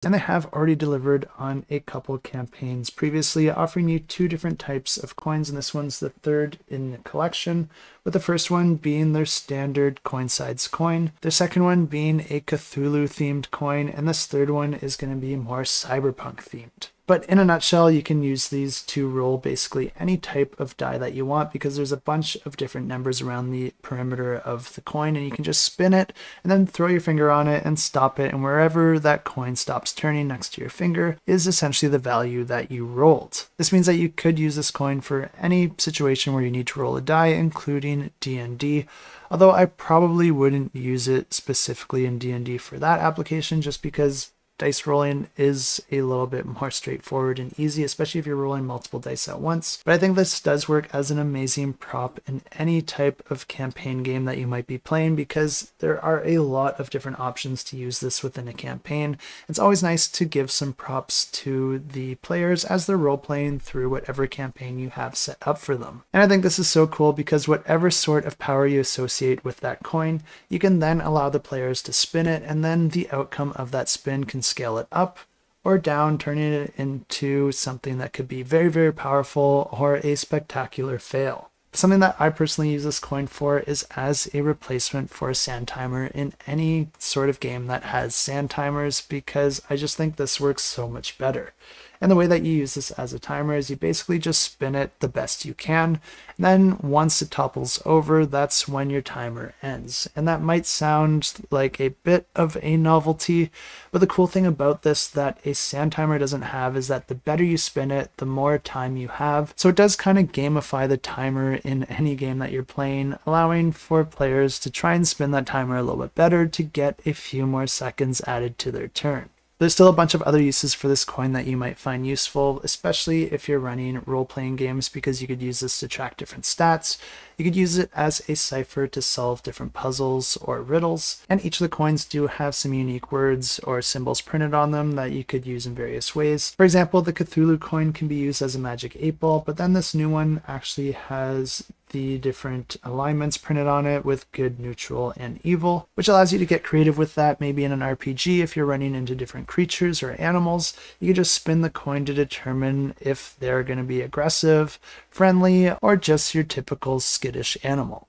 and they have already delivered on a couple campaigns previously, offering you two different types of coins, and this one's the third in the collection, with the first one being their standard CoinSides coin, the second one being a Cthulhu themed coin, and this third one is going to be more cyberpunk themed. But in a nutshell, you can use these to roll basically any type of die that you want, because there's a bunch of different numbers around the perimeter of the coin, and you can just spin it and then throw your finger on it and stop it, and wherever that coin stops turning next to your finger is essentially the value that you rolled. This means that you could use this coin for any situation where you need to roll a die, including D&D, although I probably wouldn't use it specifically in D&D for that application, just because dice rolling is a little bit more straightforward and easy, especially if you're rolling multiple dice at once. But I think this does work as an amazing prop in any type of campaign game that you might be playing, because there are a lot of different options to use this within a campaign. It's always nice to give some props to the players as they're role-playing through whatever campaign you have set up for them. And I think this is so cool because whatever sort of power you associate with that coin, you can then allow the players to spin it, and then the outcome of that spin can scale it up or down, turning it into something that could be very, very powerful or a spectacular fail. Something that I personally use this coin for is as a replacement for a sand timer in any sort of game that has sand timers, because I just think this works so much better. And the way that you use this as a timer is you basically just spin it the best you can, and then once it topples over, that's when your timer ends. And that might sound like a bit of a novelty, but the cool thing about this that a sand timer doesn't have is that the better you spin it, the more time you have. So it does kind of gamify the timer in any game that you're playing, allowing for players to try and spin that timer a little bit better to get a few more seconds added to their turn. There's still a bunch of other uses for this coin that you might find useful, especially if you're running role-playing games, because you could use this to track different stats. You could use it as a cipher to solve different puzzles or riddles, and each of the coins do have some unique words or symbols printed on them that you could use in various ways. For example, the Cthulhu coin can be used as a magic 8-ball, but then this new one actually has the different alignments printed on it with good, neutral, and evil, which allows you to get creative with that. Maybe in an RPG, if you're running into different creatures or animals, you can just spin the coin to determine if they're going to be aggressive, friendly, or just your typical skittish animal.